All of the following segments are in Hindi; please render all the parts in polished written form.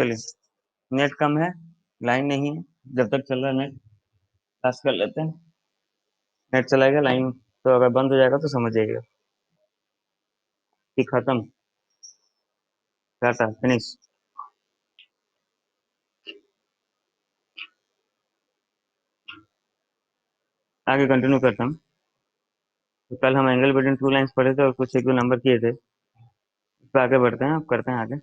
चलिए, नेट कम है, लाइन नहीं है। जब तक चल रहा है नेट, पास कर लेते हैं। नेट चलाएगा, लाइन तो अगर बंद हो जाएगा तो समझ जाइएगा कि खत्म, टाटा, फिनिश। आगे कंटिन्यू करता हूँ। तो कल हम एंगल बिटवीन टू लाइंस पढ़े थे और कुछ एक दो नंबर किए थे। तो आगे बढ़ते हैं, अब करते हैं आगे।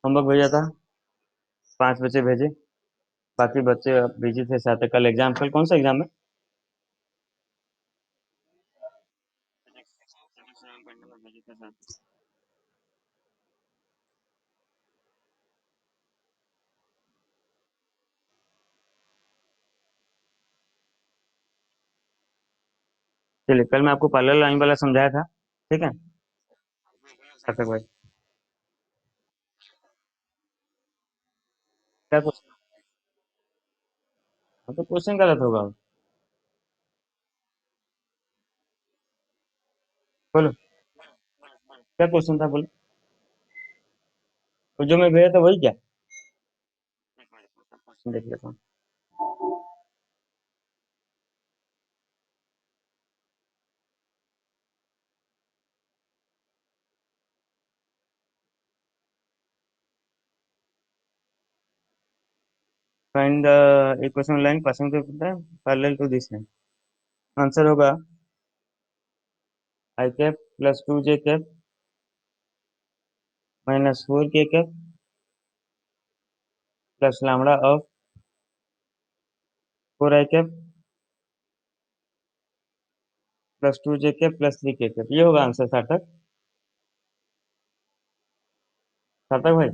होमवर्क भेजा था, 5 बच्चे भेजे, बाकी बच्चे बिजी थे। साथ कल एग्जाम, कल कौन सा एग्जाम है? चलिए, कल मैं आपको पैरेलल लाइन वाला समझाया था, ठीक है? सार्थक भाई, क्या क्वेश्चन? तो क्वेश्चन गलत होगा। बोलो, क्या क्वेश्चन था, बोलो। तो जो मैं भेजा था वही क्या? क्वेश्चन देख लेता हूँ। Find the equation line passing through parallel to this line. Answer होगा I cap plus 2j cap minus 4k cap plus lambda of 4i cap plus 2j cap plus 3k cap. ये होगा आंसर, सार्थक। सार्थक भाई,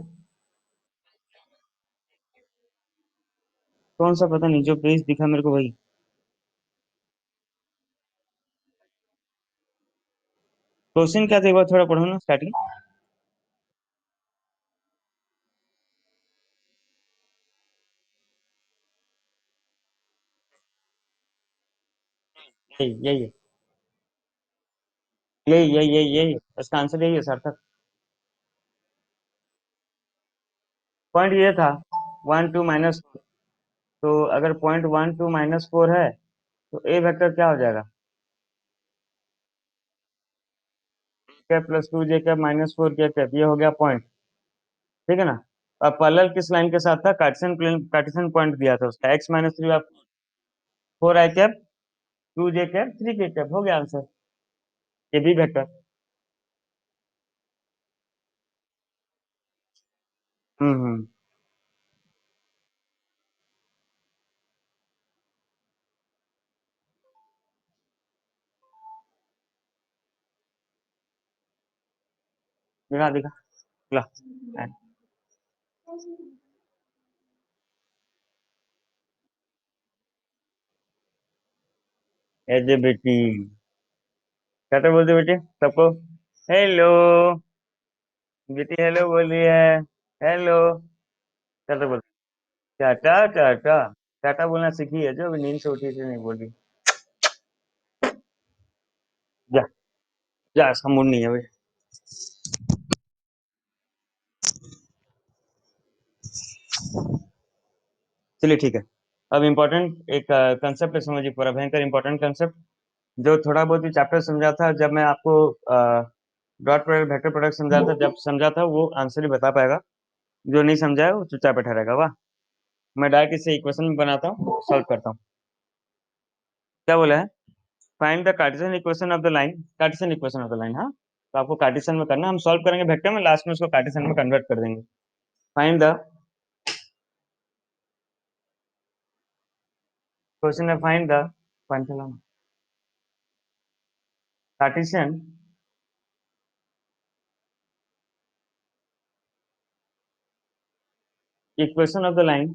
कौन सा पता नहीं, जो पेज दिखा मेरे को वही। क्वेश्चन क्या था, एक बार थोड़ा पढ़ो ना स्टार्टिंग। यही यही है, यही इसका आंसर यही है, सार्थक। पॉइंट ये था 1 2 - 4। तो अगर पॉइंट 1 2 - 4 है तो ए वेक्टर क्या हो जाएगा? Cap plus 2j cap minus 4k cap, ये हो गया पॉइंट, ठीक है ना? अब पैरेलल किस लाइन के साथ था? कार्टेशियन प्लेन, कार्टेशियन पॉइंट दिया था उसका, x - 3 4i cap 2j cap 3k cap, हो गया आंसर। ये भी वेक्टर। हम्म। दिखा दिखा, ला। एजे बेटी, क्या तो बोलते बेटे सबको? हेलो बेटी, हेलो बोलिए। हेलो, क्या तो बोलते? टाटा टाटा, टाटा बोलना सीखी है जो अभी नींद से उठी थी, नहीं बोली। जा, जा, इसका मूड नहीं है भाई। चलिए ठीक है। अब इम्पोर्टेंट एक कंसेप्ट समझिए, पूरा भयंकर इम्पोर्टेंट कंसेप्ट, जो थोड़ा बहुत ही चैप्टर समझा था जब मैं आपको डॉट प्रोडक्ट वेक्टर प्रोडक्ट समझा था, जब समझा था वो आंसर ही बता पाएगा। जो नहीं समझा है वो चुपचाप बैठा रहेगा। वाह। मैं डायरेक्ट इसे इक्वेशन बनाता हूँ, सॉल्व करता हूँ। क्या बोला है? Find the Cartesian equation of the line, Cartesian equation of the line. हाँ, तो आपको कार्टेशियन में करना, हम सॉल्व करेंगे वेक्टर में, लास्ट में उसको कार्टेशियन में कन्वर्ट कर देंगे। फाइंड द क्वेश्चन है, find the Cartesian equation of the line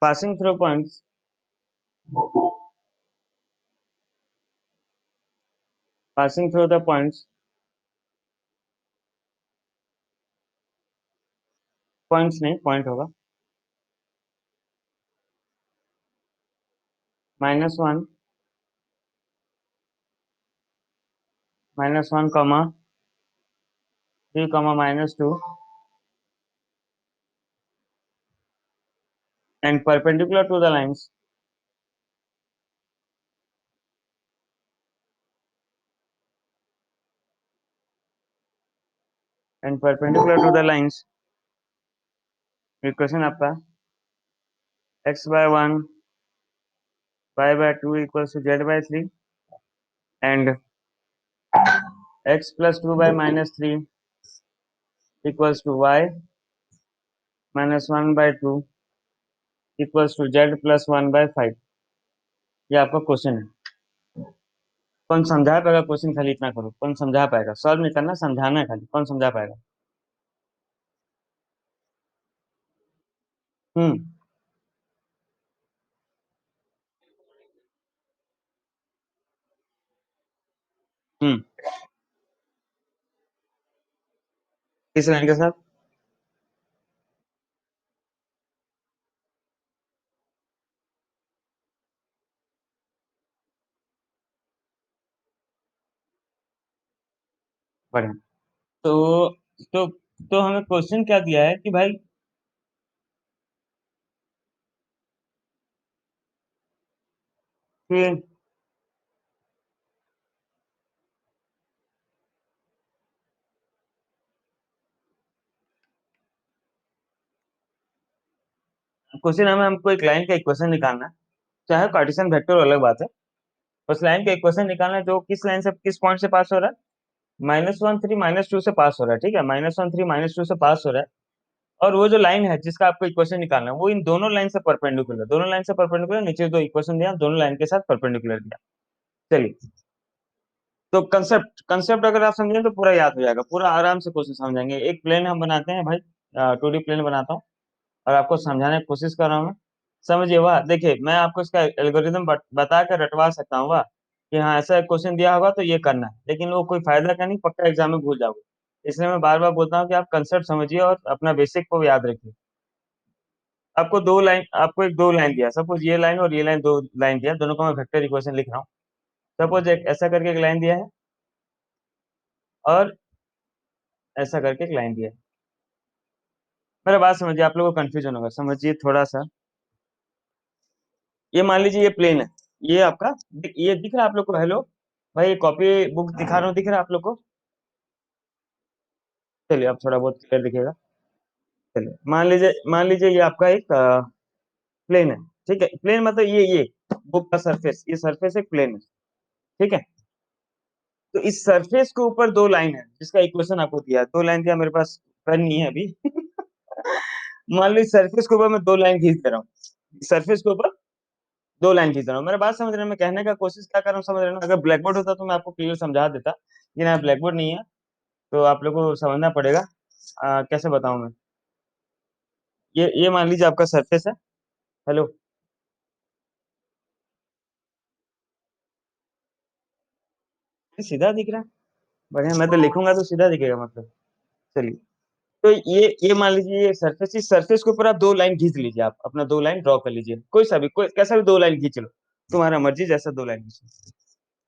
passing through points, passing through the points, points नहीं, पॉइंट होगा, -1 -1, -3, -2 and perpendicular to the lines equation आपका x/1 y/2 equals to z/3 and x plus 2 by -3 equals to y minus 1/2 equals to z plus 1/5। ये आपका क्वेश्चन है। कौन समझा पाएगा क्वेश्चन? खाली इतना करो, कौन समझा पाएगा? सॉल्व नहीं करना, समझाना है खाली। कौन समझा पाएगा? हम्म। हम्म। किस लाइन के साथ? बढ़िया। तो तो तो हमें क्वेश्चन क्या दिया है कि भाई कि क्वेश्चन हमें हमको एक लाइन का इक्वेशन निकालना है। चाहे कार्टेशियन वेक्टर अलग बात है। उस लाइन का इक्वेशन निकालना है जो किस लाइन से, किस पॉइंट से पास हो रहा है? -1, 3, -2 से पास हो रहा है। ठीक है, -1, 3, -2 से पास हो रहा है। और वो जो लाइन है जिसका आपको इक्वेशन निकालना है वो इन दोनों लाइन से परपेंडिकुलर, दोनों लाइन से परपेंडिकुलर। नीचे दो इक्वेशन दिया, दोनों लाइन के साथ परपेंडिकुलर दिया। चलिए, तो कंसेप्ट कंसेप्ट अगर आप समझें तो पूरा याद हो जाएगा, पूरा आराम से क्वेश्चन समझेंगे। एक प्लेन हम बनाते हैं भाई, 2D प्लेन बनाता हूँ और आपको समझाने की कोशिश कर रहा हूँ मैं। समझिए। वाह, देखिए मैं आपको इसका एल्गोरिदम बता कर रटवा सकता हूँ। वाह, कि हाँ ऐसा क्वेश्चन दिया होगा तो ये करना है, लेकिन वो कोई फायदा का नहीं, पक्का एग्जाम में भूल जाओगे। इसलिए मैं बार बार बोलता हूँ कि आप कंसेप्ट समझिए और अपना बेसिक को याद रखिए। आपको एक दो लाइन दिया, सपोज ये लाइन और ये लाइन, दो लाइन दिया, दोनों को मैं वेक्टर इक्वेशन लिख रहा हूँ। सपोज एक ऐसा करके एक लाइन दिया है और ऐसा करके एक लाइन दिया है। मेरा बात समझिए, आप लोगों को कंफ्यूजन होगा, समझिए थोड़ा सा। ये मान लीजिए ये प्लेन है, ये आपका ये दिख रहा है आप लोग को? हेलो भाई, ये कॉपी बुक दिखा रहा हूँ, दिख रहा है आप लोग को? चलिए अब थोड़ा बहुत क्लियर दिखेगा। चलिए, मान लीजिए ये आपका एक प्लेन है। ठीक है, प्लेन मतलब ये बुक का सरफेस, ये सरफेस एक प्लेन है। ठीक है, तो इस सरफेस के ऊपर दो लाइन है जिसका इक्वेशन आपको दिया है। दो लाइन दिया, मेरे पास पेन नहीं है अभी। मान लीजिए सरफेस के ऊपर मैं दो लाइन खींच दे रहा हूँ, सरफेस के ऊपर दो लाइन खींच रहा हूँ। मेरा बात समझ रहे हैं? मैं कहने का कोशिश क्या कर रहा हूँ, समझ रहे हैं ना? अगर ब्लैक बोर्ड होता तो मैं आपको क्लियर समझा देता, लेकिन यहाँ ब्लैक बोर्ड नहीं है, तो आप लोग को समझना पड़ेगा। कैसे बताऊं मैं? ये मान लीजिए आपका सरफेस है। हेलो, ये सीधा दिख रहा है? बढ़िया, मैं तो लिखूंगा तो सीधा दिखेगा मतलब। चलिए, तो ये मान लीजिए ये सरफेस, इस सरफेस के ऊपर आप दो लाइन खींच लीजिए, आप अपना दो लाइन ड्रॉ कर लीजिए, कोई सा भी, कोई कैसा भी दो लाइन खींच लो, तुम्हारा मर्जी, जैसा दो लाइन खींचो।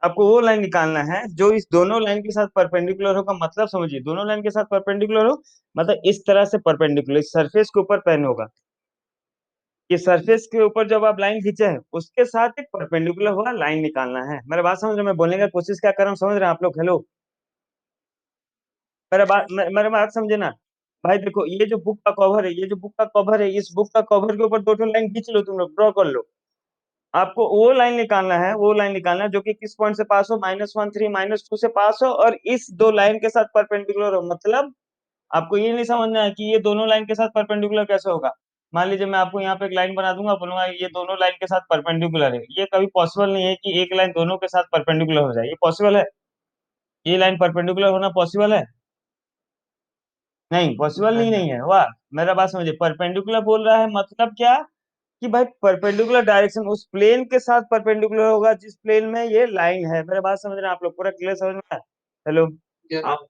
आपको वो लाइन निकालना है जो इस दोनों लाइन के साथ परपेंडिकुलर होगा। मतलब समझिए, दोनों लाइन के साथ परपेंडिकुलर हो, मतलब इस तरह से परपेंडिकुलर, इस सरफेस के ऊपर पेन होगा। ये सरफेस के ऊपर जब आप लाइन खींचे हैं उसके साथ एक परपेंडिकुलर हुआ लाइन निकालना है। मेरा बात समझ रहे हैं? मैं बोलने का कोशिश क्या कर रहा हूँ, समझ रहे हैं आप लोग? हेलो, मेरा बात समझे ना? भाई देखो, ये जो बुक का कवर है, ये जो बुक का कवर है, इस बुक का कवर के ऊपर दो ठो लाइन खींच लो, तुम लोग ड्रॉ कर लो। आपको वो लाइन निकालना है, वो लाइन निकालना है जो कि किस पॉइंट से पास हो, -1, 3, -2 से पास हो और इस दो लाइन के साथ परपेंडिकुलर हो। मतलब आपको ये नहीं समझना है कि ये दोनों लाइन के साथ परपेंडिकुलर कैसे होगा। मान लीजिए मैं आपको यहाँ पे एक लाइन बना दूंगा, बोलूंगा ये दोनों लाइन के साथ परपेंडिकुलर है। ये कभी पॉसिबल नहीं है कि एक लाइन दोनों के साथ परपेंडिकुलर हो जाए। ये पॉसिबल है? ये लाइन परपेंडिकुलर होना पॉसिबल है? नहीं, पॉसिबल नहीं है। वाह, मेरा बात समझिए, परपेंडिकुलर बोल रहा है मतलब क्या? कि भाई परपेंडिकुलर डायरेक्शन उस प्लेन के साथ परपेंडिकुलर होगा जिस प्लेन में ये लाइन है। मेरा बात समझ रहे हैं आप लोग? पूरा क्लियर समझ में आया? हेलो, आप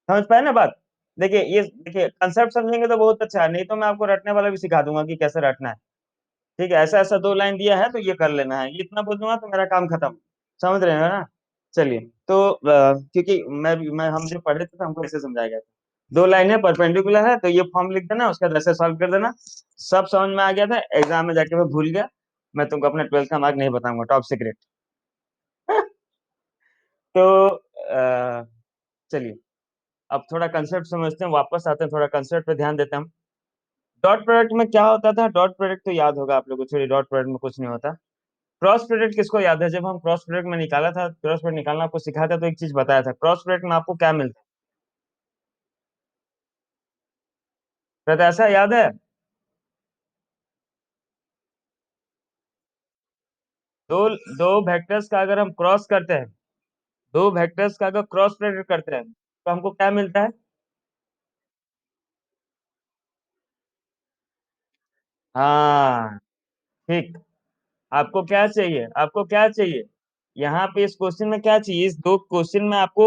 समझ पाए ना बात? देखिए, ये देखिए कंसेप्ट समझेंगे तो बहुत अच्छा है, नहीं तो मैं आपको रटने वाला भी सिखा दूंगा कि कैसे रटना है। ठीक है, ऐसा ऐसा दो लाइन दिया है तो ये कर लेना है, ये इतना बोल दूंगा तो मेरा काम खत्म। समझ रहे हो ना? चलिए। तो क्योंकि मैं हम जो पढ़े थे तो हमको ऐसे समझाया गया था, दो लाइनें परपेंडिकुलर है तो ये फॉर्म लिख देना, उसका 10 से सॉल्व कर देना। सब समझ में आ गया था, एग्जाम में जाके मैं भूल गया। मैं तुमको अपना 12th का मार्क नहीं बताऊंगा, टॉप सीक्रेट। तो चलिए, अब थोड़ा कंसेप्ट समझते हैं, वापस आते हैं, थोड़ा कंसेप्ट पे ध्यान देते हैं हम। डॉट प्रोडक्ट में क्या होता था? डॉट प्रोडक्ट तो याद होगा आप लोगों को, छोड़िए, डॉट प्रोडक्ट में कुछ नहीं होता। क्रॉस प्रोडक्ट किसको याद है? जब हम क्रॉस प्रोडक्ट में निकाला था, क्रॉस प्रोडक्ट निकालना आपको सिखाया था, तो एक चीज बताया था, क्रॉस प्रोडक्ट में आपको क्या मिलता है, तो ऐसा याद है? दो दो वेक्टर्स का अगर हम क्रॉस करते हैं, दो वेक्टर्स का अगर क्रॉस प्रोडक्ट करते हैं तो हमको क्या मिलता है? हाँ, ठीक। आपको क्या चाहिए? आपको क्या चाहिए? यहाँ पे इस क्वेश्चन में क्या चाहिए? इस दो क्वेश्चन में आपको,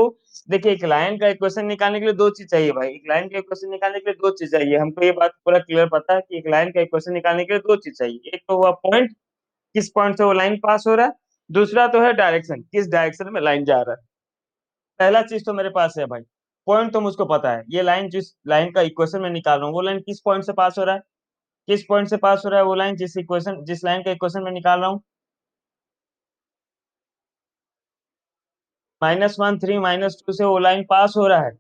देखिए, एक लाइन का इक्वेशन निकालने के लिए दो चीज चाहिए भाई, एक लाइन का इक्वेशन निकालने के लिए दो चीज चाहिए। हमको ये बात पूरा क्लियर पता है कि एक लाइन का इक्वेशन निकालने के लिए दो चीज चाहिए, एक तो हुआ पॉइंट, किस पॉइंट से वो लाइन पास हो रहा है। दूसरा तो है डायरेक्शन, किस डायरेक्शन में लाइन जा रहा है। पहला चीज तो मेरे पास है भाई, पॉइंट तो मुझको पता है, ये लाइन जिस लाइन का इक्वेशन में निकाल रहा हूँ वो लाइन किस पॉइंट से पास हो रहा है। किस पॉइंट से पास हो रहा है वो लाइन, जिस लाइन का इक्वेशन में निकाल रहा हूँ? -1 3 -2 से वो लाइन पास हो रहा है।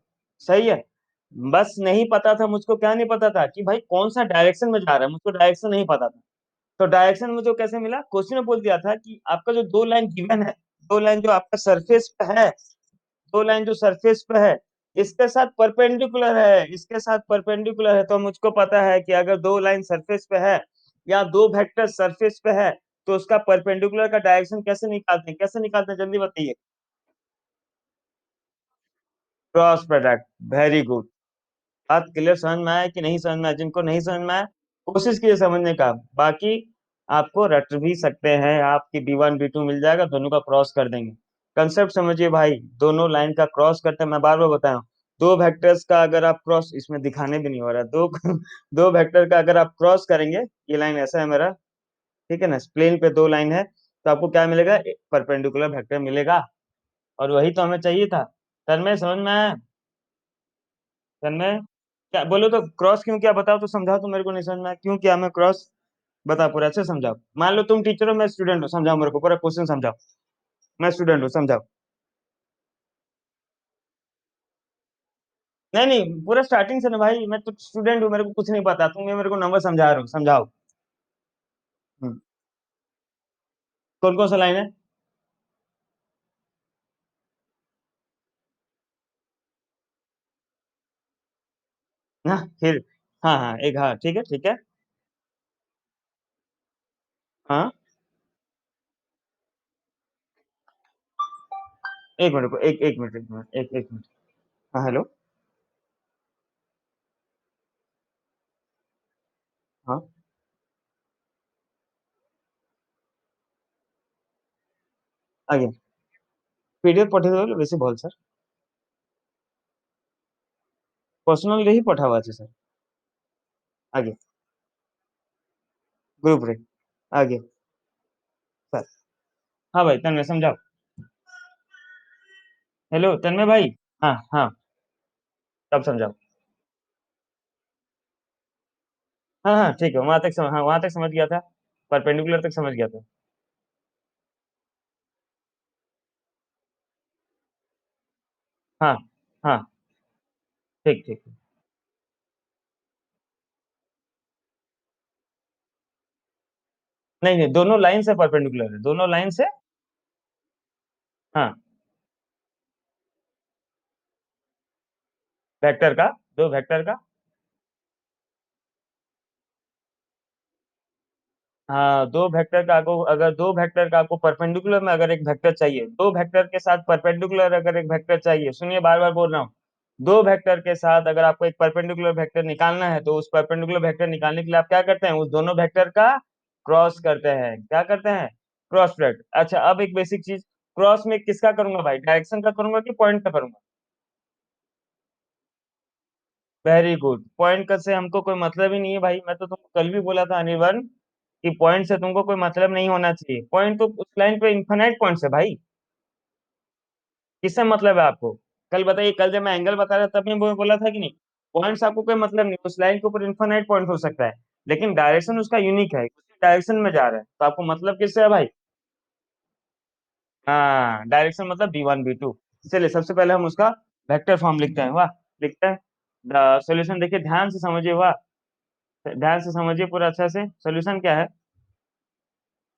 सही है। बस नहीं पता था मुझको, क्या नहीं पता था कि भाई कौन सा डायरेक्शन में जा रहा है, मुझको डायरेक्शन नहीं पता था। तो डायरेक्शन मुझे कैसे मिला? क्वेश्चन में बोल दिया था कि आपका जो दो लाइन गिवन है, दो लाइन जो आपका सरफेस पे है, दो लाइन जो सरफेस पे है, इसके साथ परपेंडिकुलर है, इसके साथ परपेंडिकुलर है। तो मुझको पता है कि अगर दो लाइन सरफेस पे है या दो वेक्टर सरफेस पे है, तो उसका परपेंडिकुलर का डायरेक्शन कैसे निकालते हैं? कैसे निकालते हैं जल्दी बताइए। Cross product. Very good. बात क्लियर समझ में आया कि नहीं समझ में आया? जिनको नहीं समझ में आया, कोशिश कीजिए समझने का। बाकी आपको रट भी सकते हैं, आपकी B1 B2 मिल जाएगा, दोनों का क्रॉस कर देंगे। कंसेप्ट समझिए भाई, दोनों लाइन का क्रॉस करते हैं, मैं बार बार बताया हूं। दो वेक्टर्स का अगर आप क्रॉस, इसमें दिखाने भी नहीं हो रहा, दो दो वेक्टर का अगर आप क्रॉस करेंगे, ये लाइन ऐसा है मेरा, ठीक है ना, प्लेन पे दो लाइन है, तो आपको क्या मिलेगा? परपेंडिकुलर वेक्टर मिलेगा। और वही तो हमें चाहिए था। तन्मय, समझ में आया? तन्मय, क्या बोलो तो, क्रॉस क्यों किया बताओ तो, समझाओ तो, मेरे को नहीं समझ में आया क्यों किया मैं क्रॉस। बता, पूरा अच्छे समझाओ। मान लो तुम टीचर हो, मैं स्टूडेंट हूँ, समझाओ मेरे को पूरा क्वेश्चन समझाओ। मैं स्टूडेंट हूँ, समझाओ। नहीं नहीं, पूरा स्टार्टिंग से ना भाई, मैं तो स्टूडेंट हूँ, मेरे को कुछ नहीं पता, तुम ये मेरे को नंबर समझा रहे हो, समझाओ। हम्म, कौन कौन सा लाइन है? ना फिर, हाँ हाँ, एक, हाँ ठीक है, ठीक है। हाँ, एक मिनट को, एक मिनट, एक मिनट, एक मिनट। हाँ, हेलो। हाँ, ଆଜ୍ଞା। PDF ପଠେଇଦେବେ ବେଶୀ ଭଲ ସାର୍। पर्सनल ରେ ही ପଠାବା ଅଛି ସାର୍। ଆଜ୍ଞା। ग्रुप रे। आगे। सर। हाँ भाई, तन्मय समझाओ। हेलो तन्मय भाई। हाँ हाँ, तब समझाओ। हाँ हाँ, ठीक है, वहां तक हाँ, वहां तक समझ गया था, परपेंडिकुलर तक समझ गया था। हाँ हाँ, ठीक ठीक। नहीं नहीं, दोनों लाइन से परपेंडिकुलर है, दोनों लाइन से। हाँ, वेक्टर का, दो वेक्टर का। हाँ, दो वेक्टर का आपको, अगर दो वेक्टर का आपको परपेंडिकुलर में अगर एक वेक्टर चाहिए, दो वेक्टर के साथ परपेंडिकुलर अगर एक वेक्टर चाहिए, सुनिए बार बार बोल रहा हूँ, दो वेक्टर के साथ अगर आपको एक परपेंडिकुलर वेक्टर निकालना है, तो उस परपेंडिकुलर वेक्टर निकालने के लिए आप क्या करते हैं? उस दोनों वेक्टर का क्रॉस करते हैं। क्या करते हैं? Cross product. अच्छा, अब एक बेसिक चीज, क्रॉस में किसका करूंगा भाई? डायरेक्शन का करूंगा कि पॉइंट का करूंगा? Very good. पॉइंट का से हमको कोई मतलब ही नहीं है भाई, मैं तो तुमको कल भी बोला था अनिर्बाण, कि पॉइंट से तुमको कोई मतलब नहीं होना चाहिए, पॉइंट तो उस लाइन पे इन्फिनाइट पॉइंट्स है भाई। किससे मतलब है आपको? कल बताइए, कल जब मैं एंगल बता रहा था तब मैं बोला था कि नहीं, पॉइंट्स आपको कोई मतलब नहीं, उस लाइन के ऊपर इन्फिनाइट पॉइंट हो सकता है, लेकिन डायरेक्शन उसका यूनिक है, उसी डायरेक्शन में जा रहा है, तो आपको मतलब किससे है भाई? हाँ, डायरेक्शन मतलब B1 B2। चलिए सबसे पहले हम उसका वेक्टर फॉर्म लिखते हैं, वाह। लिखते हैं द सॉल्यूशन, देखिए ध्यान से समझिए, वाह, ध्यान से समझिए पूरा अच्छा से। सॉल्यूशन क्या है?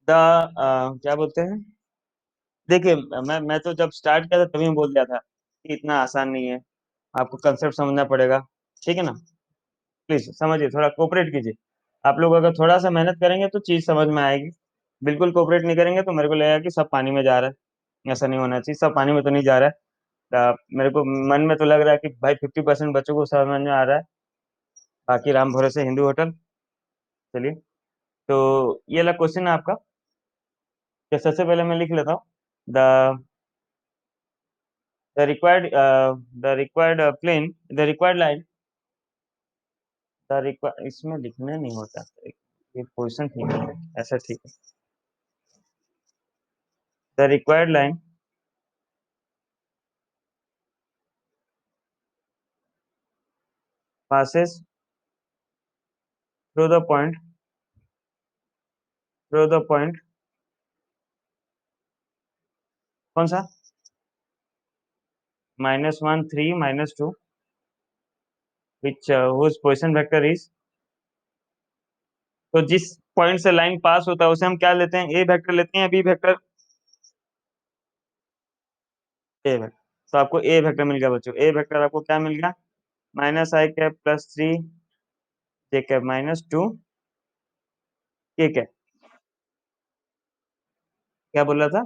द क्या बोलते हैं, देखिए मैं तो जब स्टार्ट किया था तभी बोल दिया था कि इतना आसान नहीं है, आपको कंसेप्ट समझना पड़ेगा, ठीक है ना। प्लीज समझिए, थोड़ा कोऑपरेट कीजिए। आप लोग अगर थोड़ा सा मेहनत करेंगे तो चीज समझ में आएगी। बिल्कुल कोऑपरेट नहीं करेंगे तो मेरे को लगेगा कि सब पानी में जा रहा है, ऐसा नहीं होना चाहिए, सब पानी में तो नहीं जा रहा है। मेरे को मन में तो लग रहा है कि भाई 50% बच्चों को समझ में आ रहा है, बाकी राम भरोसे हिंदू होटल। चलिए, तो ये वाला क्वेश्चन है आपका। तो सबसे पहले मैं लिख लेता हूँ the the plane, the required line, the require, इसमें लिखना नहीं होता, ये क्वेश्चन ठीक है, ऐसा ठीक है। The required line passes through the point, through the point, कौन सा? -1 3 -2, which whose position vector is, तो जिस पॉइंट से लाइन पास होता है उसे हम क्या लेते हैं, ए वेक्टर लेते हैं या बी वेक्टर? A vector. तो आपको ए वेक्टर मिल गया बच्चों, ए वेक्टर आपको क्या मिल गया? -i कैप +3 j कैप -2 के कैप। क्या बोल रहा था?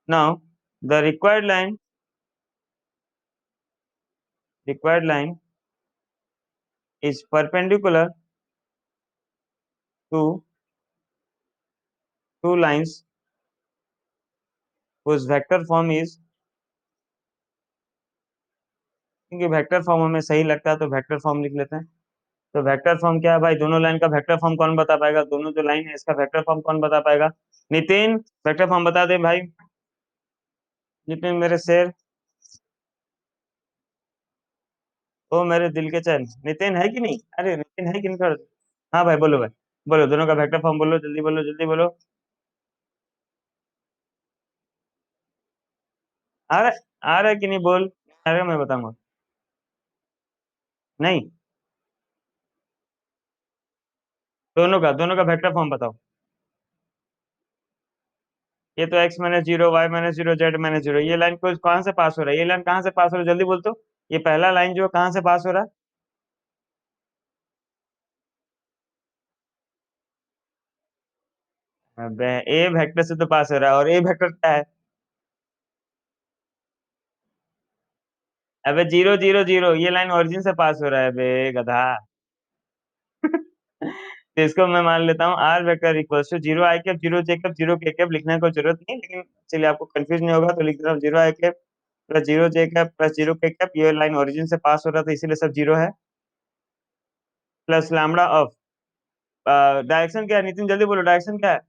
Now the required line is perpendicular to two lines whose vector form is, क्योंकि वेक्टर फॉर्म हमें सही लगता है तो वेक्टर फॉर्म लिख लेते हैं। तो वेक्टर फॉर्म क्या है भाई? दोनों लाइन का वेक्टर फॉर्म कौन बता पाएगा? दोनों जो लाइन है इसका वेक्टर फॉर्म कौन बता पाएगा? नितिन, वेक्टर फॉर्म बता दे भाई। नितिन मेरे शेर, ओ मेरे दिल के चैन, नितिन है कि नहीं? अरे नितिन है कि नहीं थोड़ा? हाँ भाई बोलो भाई, बोलो दोनों का वेक्टर फॉर्म बोलो, जल्दी बोलो, जल्दी बोलो। आ रहा आ रहा है कि नहीं बोल? आ रहा है, मैं बताऊंगा। नहीं, दोनों का वेक्टर फॉर्म बताओ। ये तो x-0 y-0 z-0, ये लाइन को कहाँ से पास हो रहा है? ये लाइन कहाँ से पास हो रहा है जल्दी बोल तो। ये पहला लाइन जो कहाँ से पास हो रहा है? अबे ए वेक्टर से तो पास हो रहा है, और ए वेक्टर क्या है? अबे 0 0 0, ये लाइन ओरिजिन से पास हो रहा है बे गधा। तो इसको मैं मान लेता हूँ r vector equals to 0 i cap 0 j cap 0 k cap, लिखने को जरूरत नहीं, लेकिन चलिए आपको कंफ्यूज नहीं होगा तो लिख देता हूँ 0 i cap +0 j cap +0 k cap, ये लाइन ओरिजिन से पास हो रहा था इसीलिए सब जीरो है। प्लस लैम्बडा ऑफ, डायरेक्शन क्या है नितिन जल्दी बोलो, डायरेक्शन क्या है?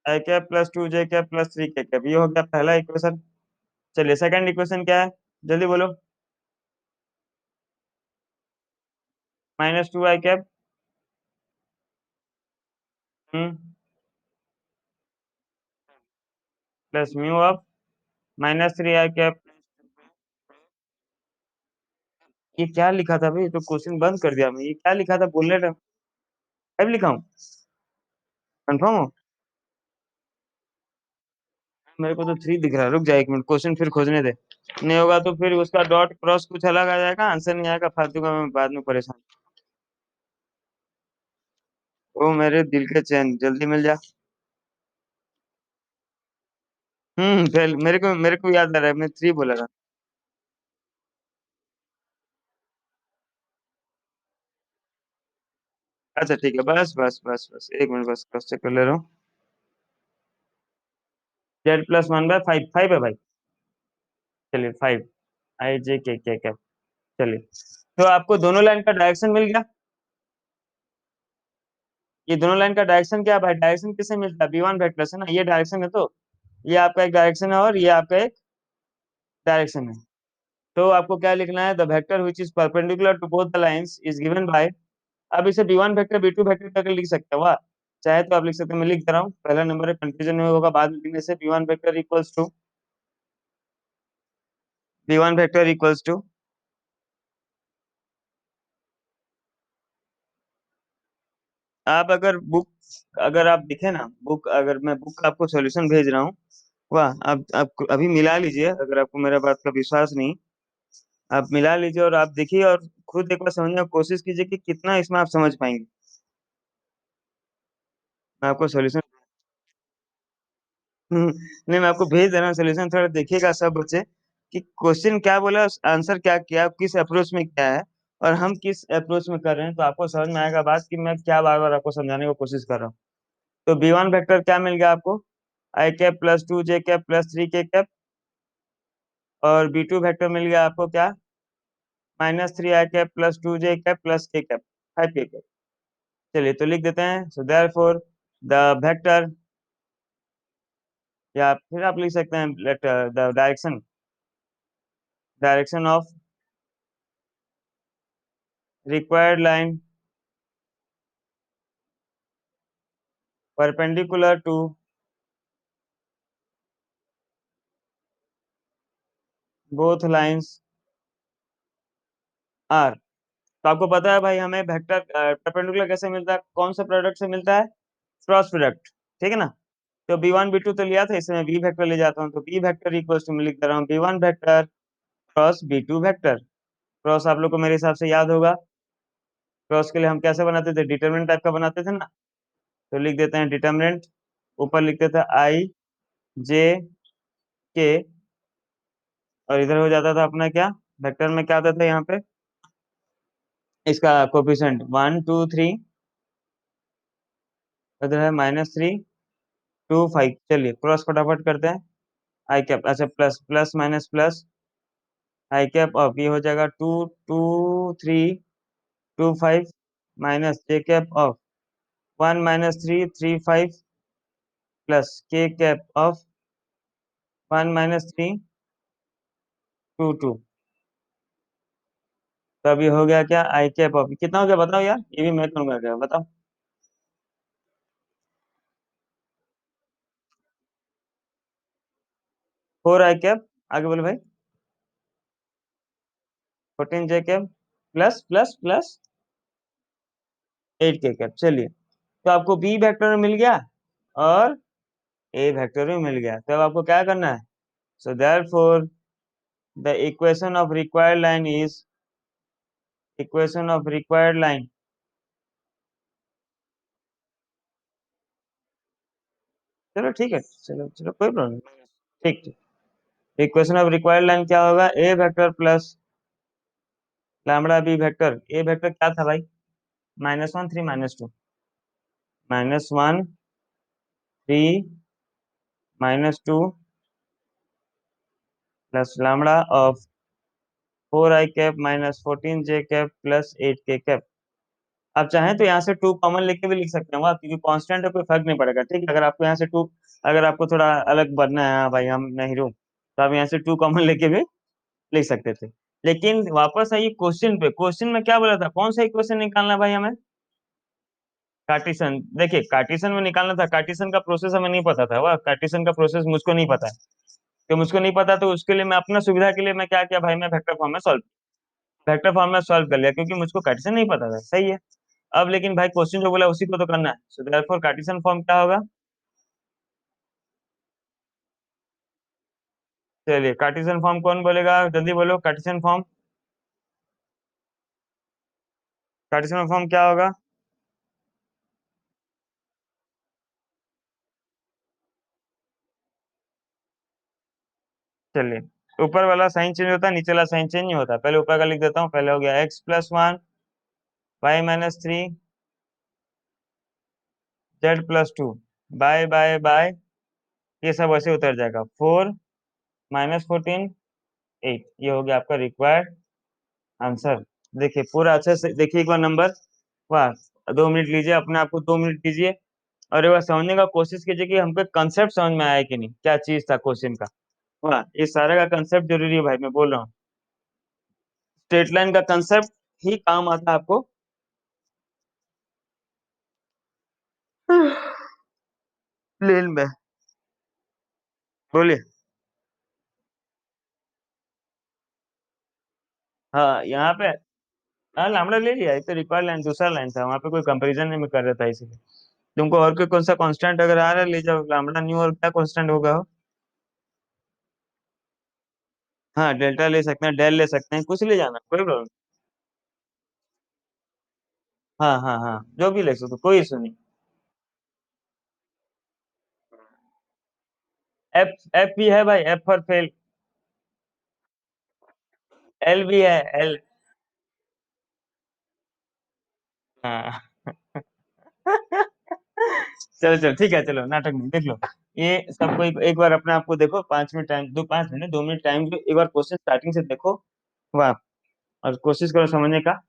i cap +2 j cap +3 k cap, ये हो गया पहला इक्वेशन। चलिए सेकंड इक्वेशन क्या है, जल्दी बोलो। -2 i cap, plus mu of -3 i cap. ये क्या लिखा था भाई? तो क्वेश्चन बंद कर दिया मैं, ये क्या लिखा था बोलने का? 5 लिखा हूँ? कंफर्म हो? मेरे को तो 3 दिख रहा है, रुक जा एक मिनट, क्वेश्चन फिर खोजने दे। नहीं होगा तो फिर उसका डॉट क्रॉस कुछ अलग आ जाएगा, आंसर नहीं आएगा, फालतू का मैं बाद में परेशान। ओ मेरे दिल के चैन, जल्दी मिल जा। मेरे को याद आ रहा है, मैं 3 बोला था। अच्छा ठीक है, बस बस बस बस एक मिनट, बस क्रॉस चेक कर ले रहा हूँ। Z +1/5, 5 है भाई। चलिए 5, i j k k cap. चलिए, तो आपको दोनों लाइन का डायरेक्शन मिल गया। ये दोनों लाइन का डायरेक्शन क्या है भाई? डायरेक्शन किससे मिलता है? B1 वेक्टर से ना। ये डायरेक्शन है, तो ये आपका एक डायरेक्शन है और ये आपका एक डायरेक्शन है। तो आपको क्या लिखना है? The vector which is perpendicular to both the lines is given by. अब इसे B1 वेक्टर B2 वेक्टर करके लिख सकते हो। वाह, चाहे तो आप लिख सकते हैं। मैं लिख दे रहा हूँ, पहला नंबर है, कंफ्यूजन नहीं होगा बाद में लिखने से। B1 vector equals to B1 vector equals to, आप अगर बुक, अगर आप दिखे ना बुक, अगर मैं बुक आपको सॉल्यूशन भेज रहा हूँ, वाह, आप अभी मिला लीजिए। अगर आपको मेरा बात का विश्वास नहीं, आप मिला लीजिए और आप देखिए और खुद एक बार समझने की कोशिश कीजिए कि कितना इसमें आप समझ पाएंगे। मैं आपको सॉल्यूशन नहीं, मैं आपको भेज दे रहा हूँ सॉल्यूशन, थोड़ा देखिएगा सब बच्चे कि क्वेश्चन क्या बोला, आंसर क्या किया, किस अप्रोच में क्या है, और हम किस अप्रोच में कर रहे हैं, तो आपको समझ में आएगा बात कि मैं क्या बार बार आपको समझाने की कोशिश कर रहा हूँ। तो B1 वेक्टर क्या मिल गया आपको? I cap plus 2 J cap plus 3 K cap. और B2 वेक्टर मिल गया आपको क्या? -3 I cap plus 2 J cap plus K cap 5 K cap. चलिए तो लिख देते हैं। So therefore the vector, या फिर आप लिख सकते हैं let the direction, direction of required line perpendicular to both lines are. तो आपको पता है भाई, हमें वेक्टर परपेंडिकुलर कैसे मिलता है? कौन सा प्रोडक्ट से मिलता है? क्रॉस प्रोडक्ट, ठीक है ना। तो B1 B2 तो लिया था, इसमें बी वेक्टर ले जाता हूँ, तो बी वेक्टर इक्वल्स टू, मैं लिख दे रहा हूँ B1 vector cross B2 vector. Cross आप लोग को मेरे हिसाब से याद होगा, क्रॉस के लिए हम कैसे बनाते थे? डिटरमिनेंट टाइप का बनाते थे ना। तो लिख देते हैं डिटरमिनेंट, ऊपर लिखते थे I J K, और इधर हो जाता था अपना क्या, वेक्टर में क्या आता था यहाँ पे, इसका कोफिशिएंट 1 2 3, इधर है -3 2 5। चलिए क्रॉस फटाफट करते हैं। आई कैप, अच्छा, plus plus minus plus, I cap of, ये हो जाएगा 2 2 3 2 5 minus J cap of 1 - 3 3 5 plus K cap of 1 - 3 2 2। तो अभी हो गया क्या? आई कैप ऑफ कितना हो गया बताओ यार, ये भी मैं करूंगा क्या, बताओ। 4 I कैप, आगे बोलो भाई। 14 J cap plus plus plus 8 K cap. चलिए, तो आपको बी वेक्टर मिल गया और ए वेक्टर भी मिल गया। तो अब आपको क्या करना है? So therefore the equation of required line is, equation of required line, चलो ठीक है, चलो चलो कोई प्रॉब्लम नहीं। ठीक ठीक। इक्वेशन ऑफ रिक्वायर्ड लाइन क्या होगा? A vector plus lambda B vector. A vector क्या था भाई? -1 3 -2, -1 3 -2 plus lambda of 4 I cap -14 J cap plus 8 K cap. आप चाहें तो यहाँ से 2 कॉमन लेके भी लिख सकते हैं वहाँ, क्योंकि कांस्टेंट है, कोई फर्क नहीं पड़ेगा। ठीक है, अगर आपको यहाँ से 2, अगर आपको थोड़ा अलग बनना है, हाँ भाई हम नहीं रू, तो आप यहाँ से 2 कॉमन लेके भी लिख सकते थे। लेकिन वापस आइए क्वेश्चन पे। क्वेश्चन में क्या बोला था? कौन सा इक्वेशन निकालना है भाई हमें? कार्टेशियन। देखिए कार्टेशियन में निकालना था, कार्टेशियन का प्रोसेस हमें नहीं पता था, वह कार्टेशियन का प्रोसेस मुझको नहीं पता है। तो मुझको नहीं पता, तो उसके लिए मैं अपना सुविधा के लिए मैं क्या किया भाई, मैं वेक्टर फॉर्म में सॉल्व, वेक्टर फॉर्म में सॉल्व कर लिया, क्योंकि मुझको कार्टेशियन नहीं पता था। सही है। अब लेकिन भाई क्वेश्चन जो बोला उसी को तो करना है। सो देयरफॉर कार्टेशियन फॉर्म क्या होगा? चलिए कार्टेशियन फॉर्म कौन बोलेगा, जल्दी बोलो कार्टेशियन फॉर्म। कार्टेशियन फॉर्म क्या होगा? चलिए, ऊपर वाला साइन चेंज होता है, नीचे वाला साइन चेंज नहीं होता। पहले ऊपर का लिख देता हूँ। पहले हो गया x+1 y-3 z+2, bye bye bye, ये सब वैसे उतर जाएगा। 4 - 14 8, ये हो गया आपका रिक्वायर्ड आंसर। देखिए पूरा अच्छे से देखिए एक बार नंबर। वाह, 2 मिनट लीजिए, अपने आप को 2 मिनट दीजिए, और एक बार समझने का कोशिश कीजिए कि हमको कंसेप्ट समझ में आया कि नहीं, क्या चीज था क्वेश्चन का। वाह, इस सारे का कंसेप्ट जरूरी है भाई, मैं बोल रहा हूँ। स्ट्रेट लाइन का कंसेप्ट ही काम आता है आपको। प्लेन में। बोलिए। हाँ, यहाँ पे। हाँ, लैम्बडा ले लिया, एक तो रिक्वायर्ड लाइन, दूसरा लाइन था, वहाँ पे कोई कंपैरिजन नहीं मैं कर रहा था इसीलिए। तुमको और कोई कौन सा कांस्टेंट अगर आ रहा है ले जाओ, लैम्बडा न्यू और क्या कांस्टेंट होगा हो। हाँ, डेल्टा ले सकते हैं, डेल ले सकते हैं, कुछ ले जाना, कोई प्रॉब्लम। हाँ हाँ हाँ, जो भी ले सकते हो, कोई इशू नहीं। एफ, एफ भी है भाई, एफ फॉर फेल। एल भी है, एल। हाँ। चलो चलो ठीक है, चलो नाटक नहीं, देख लो। ये सबको एक बार अपने आप को देखो, 5 मिनट टाइम दो, 5 मिनट 2 मिनट टाइम दो, एक बार क्वेश्चन स्टार्टिंग से देखो। वाह। और कोशिश करो समझने का।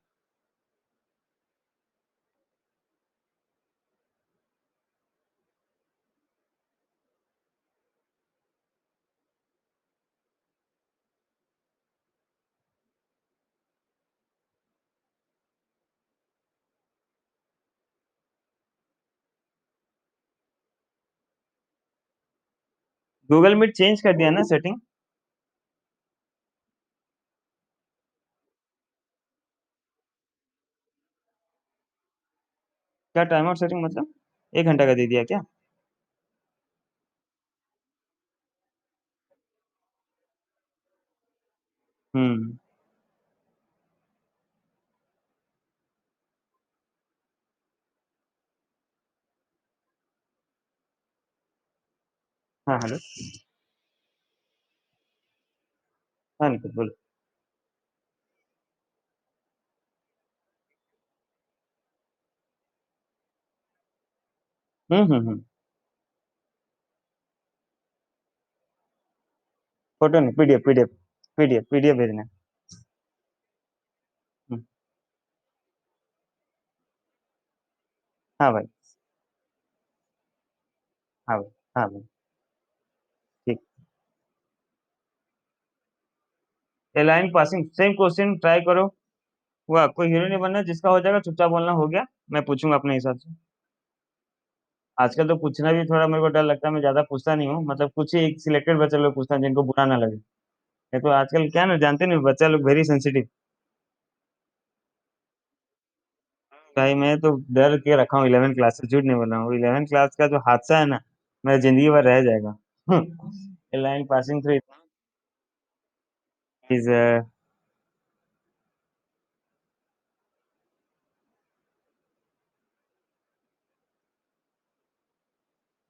गूगल मीट चेंज कर दिया ना सेटिंग। क्या टाइम आउट सेटिंग मतलब, 1 घंटा का दे दिया क्या? हम्म। हाँ, हेलो। हाँ निखिल बोलो। हम्म। फोटो नहीं, पीडीएफ पीडीएफ। पीडीएफ पीडीएफ भेजना है। हम्म, हाँ भाई। हाँ भाई। हाँ भाई। ठीक। A line passing same question try करो। हुआ, कोई हीरो नहीं बनना, जिसका हो जाएगा चुपचाप बोलना हो गया। मैं पूछूंगा अपने हिसाब से। आजकल तो पूछना भी थोड़ा मेरे को डर लगता है, मैं ज्यादा पूछता नहीं हूँ, मतलब कुछ ही सिलेक्टेड बच्चे लोग पूछता हूँ जिनको बुरा ना लगे। ये तो आजकल क्या ना, जानते नहीं, बच्चा लोग वेरी सेंसिटिव। भाई मैं तो डर के रखा हूँ 11 क्लास से, झूठ नहीं बोल रहा हूँ, 11 क्लास का जो हादसा है ना, मेरा जिंदगी भर रह जाएगा। Line passing through is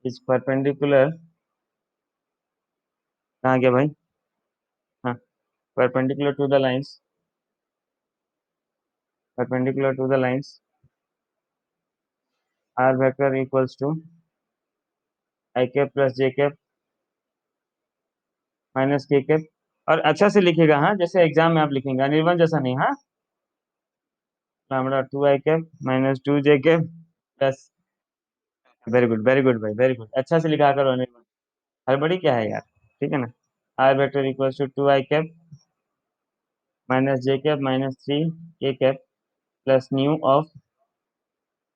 is perpendicular. कहाँ गया भाई? हाँ, perpendicular to the lines, perpendicular to the lines, r vector equals to i cap plus j cap minus k cap. और अच्छा से लिखिएगा, हाँ, जैसे एग्जाम में आप लिखेंगे, अनिर्बन जैसा नहीं, हाँ। Lambda 2 i cap minus 2 J cap plus. Very good भाई, वेरी गुड, अच्छा से लिखा करो अनिर्बन। हड़बड़ी क्या है यार, ठीक है ना। R vector equals to 2 i cap minus j cap minus 3 k cap plus new of,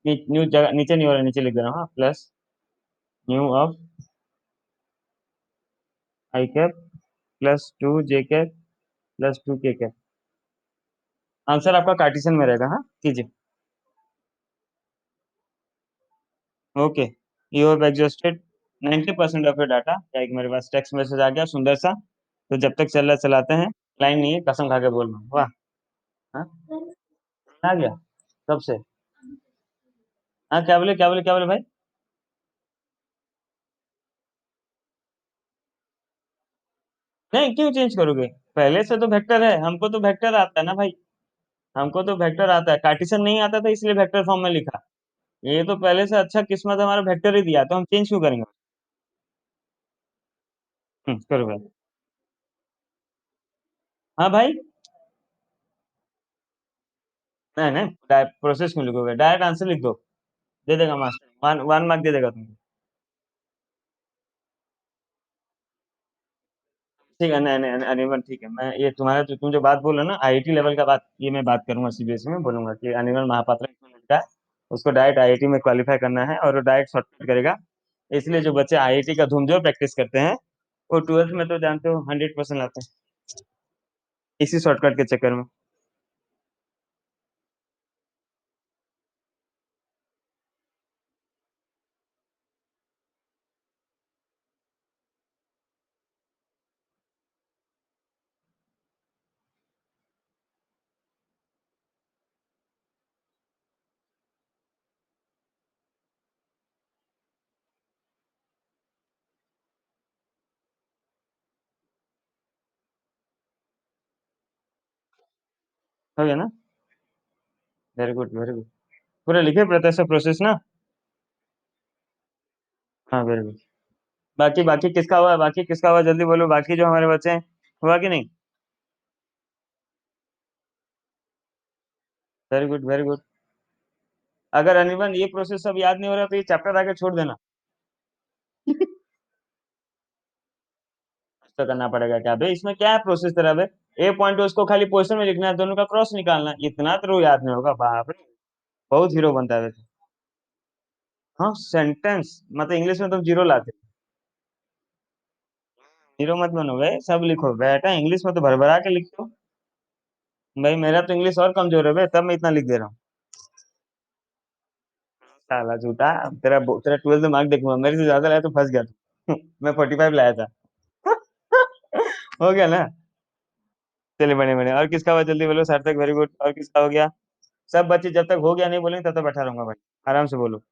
new जगह नीचे नहीं हो रहा, नीचे लिख दे रहा हूँ, हाँ, plus new of I cap plus 2 J cap plus 2 के कैप। आंसर आपका कार्टेशियन में रहेगा, हाँ, कीजिए। Okay, you have exhausted 90% of your data. क्या, एक मेरे पास टेक्स्ट मैसेज आ गया सुंदर सा, तो जब तक चल रहा चलाते हैं। लाइन नहीं है, कसम खा के बोल रहा हूँ, वाह। हाँ, आ गया, कब से? हाँ, क्या बोले, क्या बोले, क्या बोले भाई? नहीं, क्यों चेंज करोगे? पहले से तो वेक्टर है, हमको तो वेक्टर आता है ना भाई। हमको तो वेक्टर आता है, कार्टेशियन नहीं आता था इसलिए वेक्टर फॉर्म में लिखा। ये तो पहले से अच्छा किस्मत हमारा, वेक्टर ही दिया, तो हम चेंज क्यों करेंगे? करो भाई। हाँ भाई। नहीं नहीं, प्रोसेस क्यों लिखोगे, डायरेक्ट आंसर लिख दो। दे देगा मास्टर, 1 1 मार्क दे देगा तुमको। ठीक है, नहीं नहीं अनिर्बन ठीक है, मैं ये तुम्हारा जो तुम जो बात बोल रहे हो ना आईआईटी लेवल का बात, ये मैं बात करूंगा सीबीएसई में, बोलूंगा कि अनिर्बन महापात्रा इसमें मिलता है, उसको डायरेक्ट आईआईटी में क्वालिफाई करना है और वो डायरेक्ट शॉर्टकट करेगा। इसलिए जो बच्चे आईआईटी का धूमधोर प्रैक्टिस करते हैं, वो ट्वेल्थ में तो जानते हो 100% लाते हैं, इसी शॉर्टकट के चक्कर में। हो गया ना? Very good very good. पूरा लिखे प्रत्यक्ष प्रोसेस ना? हाँ वेरी गुड। बाकी बाकी किसका हुआ, बाकी किसका हुआ, जल्दी बोलो, बाकी जो हमारे बच्चे हैं, हुआ कि नहीं? Very good very good. अगर अनिर्बन ये प्रोसेस सब याद नहीं हो रहा तो ये चैप्टर आगे छोड़ देना। तो करना पड़ेगा क्या बे, इसमें क्या है प्रोसेस तेरा बे? ए पॉइंट उसको खाली पोजिशन में लिखना है, दोनों का क्रॉस निकालना है। इतना तो याद नहीं होगा, बाप रे। बहुत हीरो बनता है वैसे। हाँ सेंटेंस मतलब इंग्लिश में तुम जीरो लाते। हीरो मत बनो बे, सब लिखो बेटा, इंग्लिश में तो भरभरा के लिखते हो। भाई मेरा तो इंग्लिश और कमजोर है बे, तब मैं इतना लिख दे रहा हूँ। साला झूठा। तेरा 12 मार्क देखूंगा, मेरे से ज्यादा लाया तो फंस गया तू। मैं 45 लाया था। हो गया ना? चलिए बने बने, और किसका हुआ जल्दी बोलो, सार्थक वेरी गुड, और किसका हो गया? सब बच्चे जब तक हो गया नहीं बोलेंगे तब तक बैठा रहूंगा भाई। आराम से बोलो।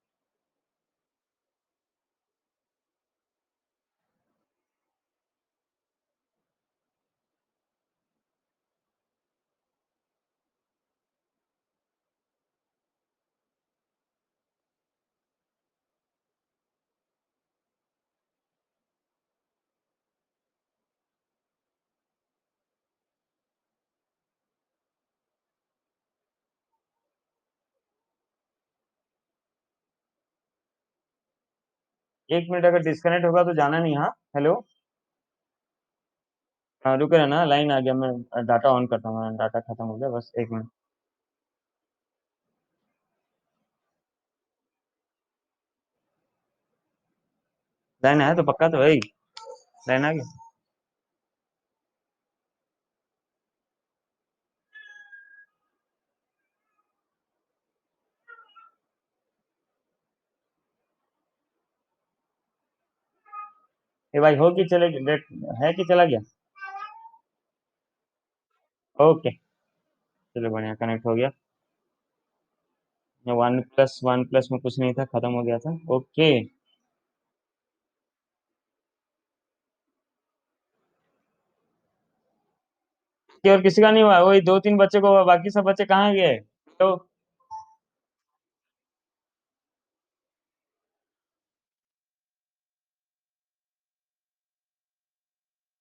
एक मिनट अगर डिस्कनेक्ट होगा तो जाना नहीं, हाँ। हेलो। हाँ रुके रहना, लाइन आ गया, मैं डाटा ऑन करता हूँ, डाटा खत्म हो गया, बस 1 मिनट। लाइन आया तो पक्का तो भाई, लाइन आ गया। ये भाई हो कि चले डेट, है कि चला गया? ओके। चलो बढ़िया, कनेक्ट हो गया। 1+1+ में कुछ नहीं था, खत्म हो गया था, ओके। कि और किसी का नहीं हुआ, वही 2 3 बच्चे को हुआ, बाकी सब बच्चे कहाँ गए? तो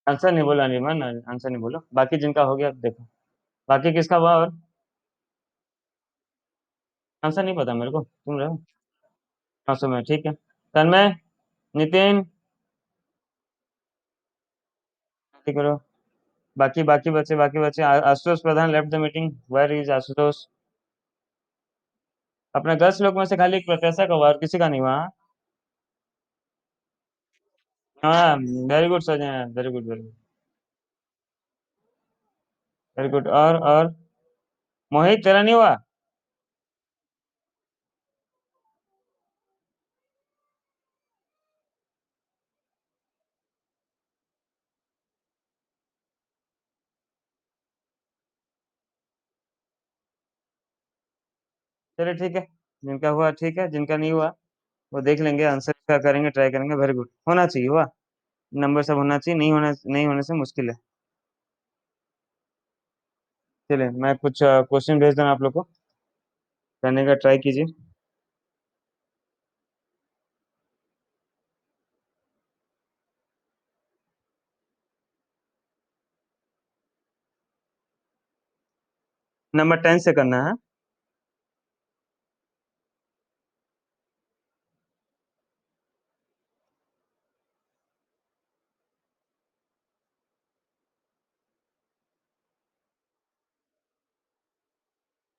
आंसर नहीं बोला निमन, आंसर नहीं बोलो, बाकी जिनका हो गया देखो। बाकी किसका हुआ और? आंसर नहीं पता मेरे को, तुम रहो। 900 में ठीक है। तन्मय, नितिन, ठीक करो। बाकी बाकी बच्चे, बाकी बच्चे, Ashutosh Pradhan left the meeting, where is Ashutosh? अपने 10 लोग में से खाली एक प्रत्याशा का हुआ और किसी का नहीं हुआ, हाँ? हाँ very good sir, very good very good. Very good, और मोहित तेरा नहीं हुआ? चलिए ठीक है, जिनका हुआ ठीक है, जिनका नहीं हुआ वो देख लेंगे, आंसर का करेंगे, ट्राई करेंगे, वेरी गुड, होना चाहिए हुआ। नंबर सब होना चाहिए, नहीं होने से मुश्किल है। चलिए मैं कुछ क्वेश्चन भेज दूँ आप लोग को, करने का ट्राई कीजिए। नंबर 10 से करना है।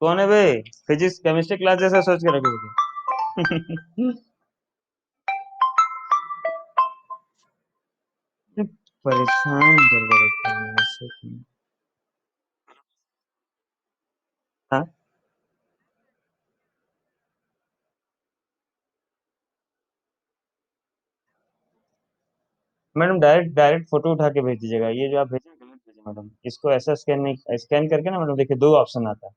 कौन है बे? फिजिक्स केमिस्ट्री क्लास जैसा सोच के रखे थे। परेशान कर रखा है ऐसे क्यों? हाँ मैडम, डायरेक्ट डायरेक्ट फोटो उठा के भेज दीजिएगा। ये जो आप भेजें गलत भेजें मैडम। इसको ऐसा स्कैन नहीं, स्कैन करके ना मैडम देखिए दो ऑप्शन आता है।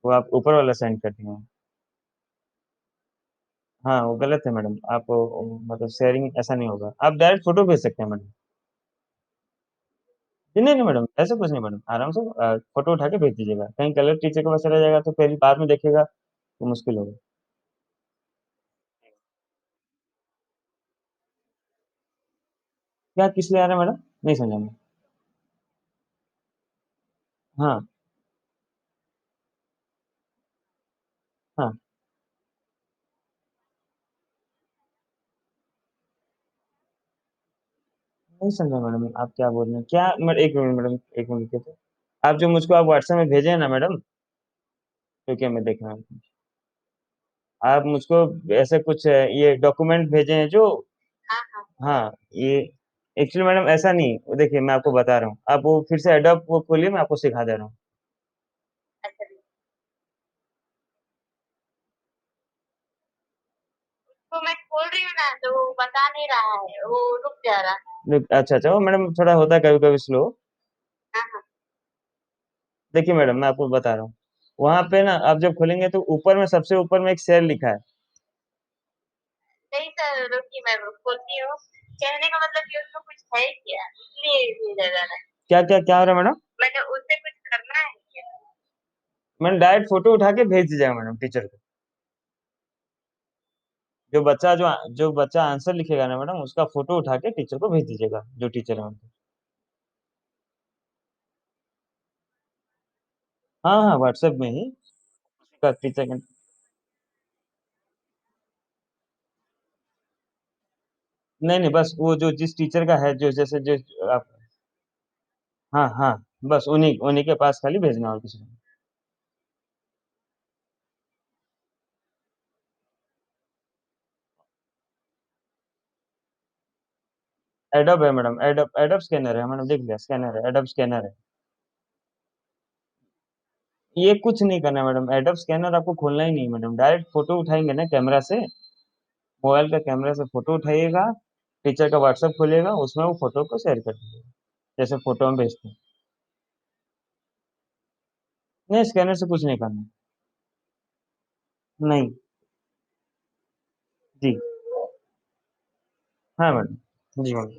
वो आप ऊपर वाला सेंड करती हैं। हाँ वो गलत है मैडम। आप मतलब शेयरिंग ऐसा नहीं होगा। आप डायरेक्ट फोटो भेज सकते हैं मैडम। नहीं नहीं नहीं मैडम, ऐसा कुछ नहीं मैडम। आराम से फोटो उठा के भेज दीजिएगा। कहीं कलर टीचर के पास चला जाएगा तो फिर बाद में देखेगा तो मुश्किल होगा। क्या किस लिए आ रहा है मैडम? नहीं समझा मैं। हाँ हाँ। नहीं समझा मैडम, आप क्या बोल रहे हैं? क्या एक मिनट मैडम, एक मिनट रुकिए तो। आप जो मुझको आप व्हाट्सएप में भेजे हैं ना मैडम, तो क्या मैं देख रहा हूँ। आप मुझको ऐसे कुछ ये डॉक्यूमेंट भेजे हैं जो। हाँ ये एक्चुअली मैडम ऐसा नहीं, वो देखिए मैं आपको बता रहा हूँ। आप वो फिर से एडोब वो खोलिए, मैं आपको सिखा दे रहा हूँ। तो मैं खोल रही हूँ ना तो वो बता नहीं रहा है, वो रुक जा रहा है। अच्छा अच्छा, वो मैडम थोड़ा होता है कभी कभी स्लो। देखिए मैडम मैं आपको बता रहा हूँ। वहां पे ना आप जब खोलेंगे तो ऊपर में, सबसे ऊपर में एक शेयर लिखा है। नहीं सर रुकिए, मैं खोलती हूँ। कहने का मतलब कि उसमें कुछ है क्या, इसलिए भेजा जा रहा है। क्या क्या क्या हो रहा है मैडम? मैंने उससे कुछ करना है क्या? मैंने डायरेक्ट फोटो उठा के भेज दीजिएगा मैडम टीचर को। जो बच्चा आंसर लिखेगा ना मैडम, उसका फोटो उठा के टीचर को भेज दीजिएगा, जो टीचर है उनको। हाँ हाँ व्हाट्सएप में ही। उसका टीचर का। नहीं नहीं, बस वो जो जिस टीचर का है, जो जैसे जो आप। हाँ हाँ, बस उन्हीं उन्हीं के पास खाली भेजना और किसी को। एडोब है मैडम, एडोब एडोब स्कैनर है मैडम, देख लिया स्कैनर है, एडोब स्कैनर है। ये कुछ नहीं करना है मैडम, एडोब स्कैनर आपको खोलना ही नहीं मैडम। डायरेक्ट फोटो उठाएंगे ना कैमरा से, मोबाइल का कैमरा से फोटो उठाइएगा। टीचर का व्हाट्सएप खोलिएगा, उसमें वो फोटो को शेयर कर दीजिएगा, जैसे फोटो हम भेजते हैं। नहीं स्कैनर से कुछ नहीं करना। नहीं। जी। हाँ मैडम। जी मैडम।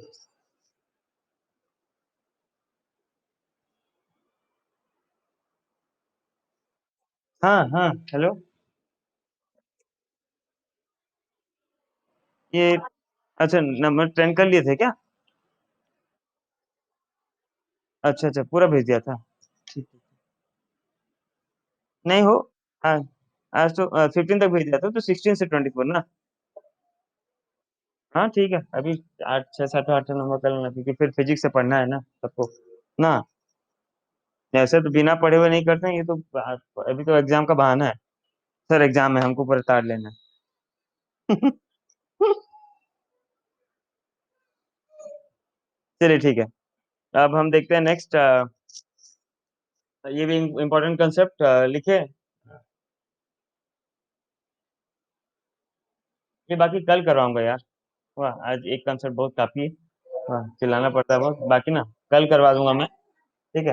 हाँ हाँ हेलो। ये अच्छा, नंबर 10 कर लिए थे क्या? अच्छा अच्छा, पूरा भेज दिया था। ठीक। नहीं हो। हाँ आज तो 15 तक भेज दिया था, तो 16 से 24 ना। हाँ ठीक है, अभी 8 6 7 8 नंबर कर लेना, क्योंकि फिर फिजिक्स से पढ़ना है ना सबको ना। ऐसे तो बिना पढ़े हुए नहीं करते हैं ये तो। अभी तो एग्जाम का बहाना है। सर एग्जाम है, हमको पूरा तार लेना है। चलिए ठीक है। अब हम देखते हैं नेक्स्ट। ये भी इम्पोर्टेंट कंसेप्ट लिखे। ये बाकी कल करवाऊंगा यार। वाह, आज एक कंसेप्ट बहुत काफी है। वाह चिल्लाना पड़ता है बहुत, बाकी ना कल करवा दूंगा मैं।